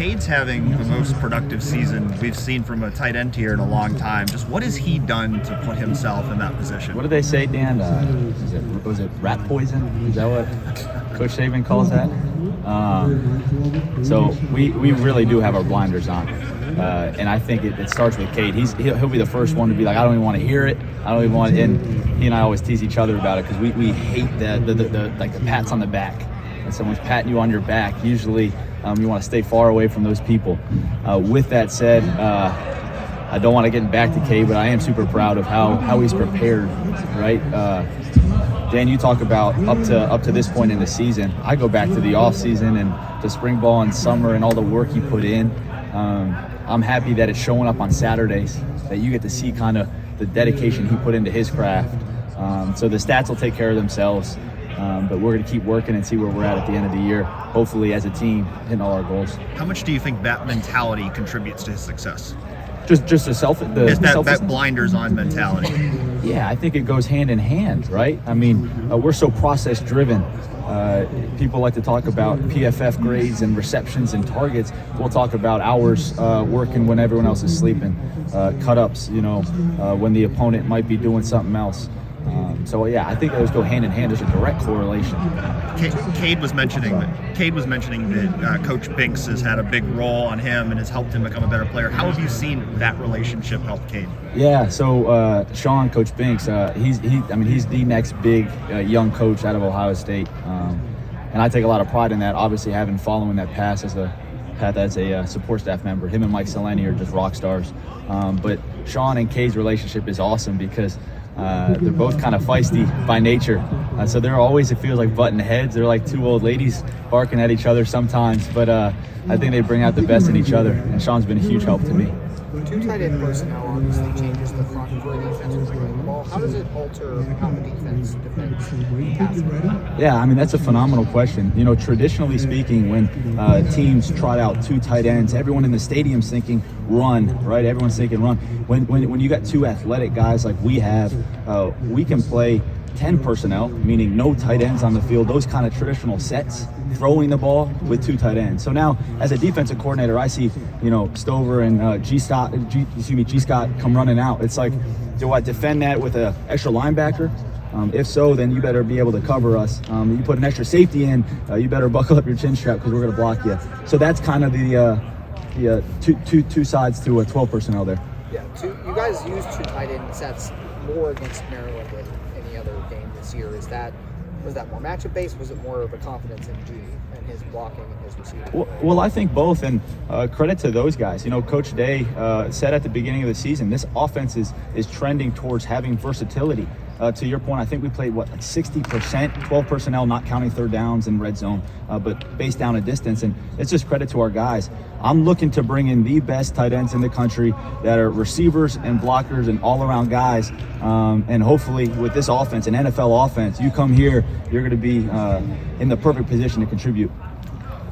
Cade's having the most productive season we've seen from a tight end here in a long time. Just what has he done to put himself in that position? What do they say, Dan? Was it rat poison? Is that what Coach Saban calls that? So we really do have our blinders on. And I think it starts with Cade. He'll be the first one to be like, I don't even want to hear it. I don't even want it. And he and I always tease each other about it because we hate the pats on the back. When someone's patting you on your back, usually you want to stay far away from those people. With that said, I don't want to get back to Cade, but I am super proud of how he's prepared, right? Dan, you talk about up to this point in the season. I go back to the off season and to spring ball and summer and all the work he put in. I'm happy that it's showing up on Saturdays, that you get to see kind of the dedication he put into his craft. So the stats will take care of themselves, but we're going to keep working and see where we're at the end of the year, hopefully as a team, hitting all our goals. How much do you think that mentality contributes to his success? Just that blinders on mentality. Yeah, I think it goes hand in hand, right? I mean, we're so process driven. People like to talk about PFF grades and receptions and targets. We'll talk about hours working when everyone else is sleeping, cut-ups, when the opponent might be doing something else. So yeah, I think those go hand in hand. There's a direct correlation. Cade was mentioning that Coach Binks has had a big role on him and has helped him become a better player. How have you seen that relationship help Cade? Yeah, so Sean, Coach Binks, he's the next big young coach out of Ohio State, and I take a lot of pride in that. Obviously, following that path as a support staff member, him and Mike Seleni are just rock stars. But Sean and Cade's relationship is awesome because they're both kind of feisty by nature. So they're always, it feels like button heads. They're like two old ladies barking at each other sometimes. But I think they bring out the best in each other. And Sean's been a huge help to me. Two tight end personnel obviously changes the front for the defense when bringing the ball. How does it alter how the defense defends? Yeah, I mean, that's a phenomenal question. Traditionally speaking, when teams trot out two tight ends, everyone in the stadium's thinking run, right? Everyone's thinking run. When you got two athletic guys like we have, we can play 10 personnel, meaning no tight ends on the field, those kind of traditional sets, throwing the ball with two tight ends. So now, as a defensive coordinator, I see, Stover and G. Scott come running out. It's like, do I defend that with an extra linebacker? If so, then you better be able to cover us. You put an extra safety in, you better buckle up your chin strap because we're going to block you. So that's kind of the two sides to a 12 personnel there. Yeah, you guys used two tight end sets more against Maryland than any other game this year. Was that more matchup based? Was it more of a confidence in G and his blocking and his receiving? Well, I think both, and credit to those guys. Coach Day said at the beginning of the season, this offense is trending towards having versatility. To your point, I think we played 60%, 12 personnel, not counting third downs and red zone, but based down a distance, and it's just credit to our guys. I'm looking to bring in the best tight ends in the country that are receivers and blockers and all-around guys, and hopefully with this offense, an NFL offense, you come here, you're going to be in the perfect position to contribute.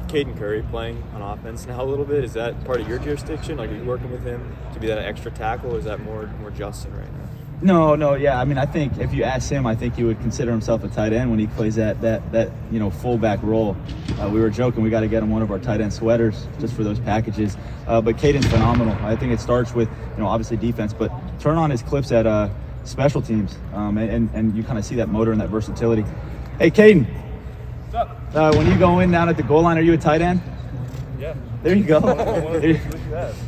Caden Curry playing on offense now a little bit, is that part of your jurisdiction? Like, are you working with him to be that extra tackle, or is that more Justin right now? No, yeah. I mean, I think if you ask him, I think he would consider himself a tight end when he plays that fullback role. We were joking, we got to get him one of our tight end sweaters just for those packages. But Caden's phenomenal. I think it starts with, obviously defense, but turn on his clips at special teams, and you kind of see that motor and that versatility. Hey, Caden. What's up? When you go in down at the goal line, are you a tight end? Yeah. There you go.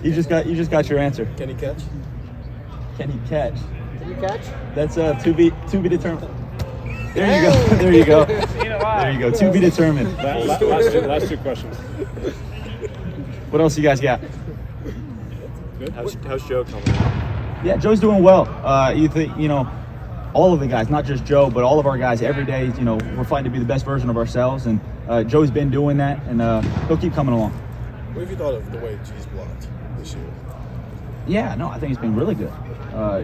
You just got your answer. Can he catch? Can he catch? Can you catch? That's to be determined. There you go. There you go. There you go. To be determined. Last two questions. What else you guys got? Good. How's Joe coming along? Yeah, Joe's doing well. You think, all of the guys, not just Joe, but all of our guys every day, we're fighting to be the best version of ourselves, and Joe's been doing that, and he'll keep coming along. What have you thought of the way G's blocked this year? Yeah, no, I think he's been really good.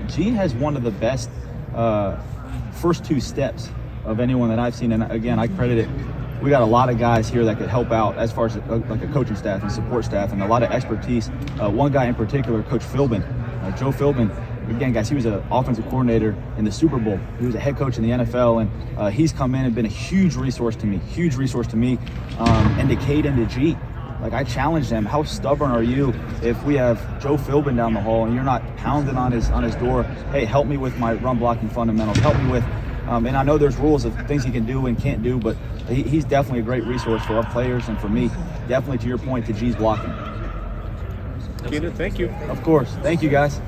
G has one of the best first two steps of anyone that I've seen, and again, I credit it. We got a lot of guys here that could help out as far as like a coaching staff and support staff, and a lot of expertise. One guy in particular, Coach Philbin, Joe Philbin. Again, guys, he was an offensive coordinator in the Super Bowl. He was a head coach in the NFL, and he's come in and been a huge resource to me, and to Cade and to G. Like, I challenged him, how stubborn are you if we have Joe Philbin down the hall and you're not pounding on his door, hey, help me with my run blocking fundamentals, help me with, and I know there's rules of things he can do and can't do, but he's definitely a great resource for our players and for me. Definitely, to your point, to G's blocking. Keenan, thank you. Of course. Thank you, guys.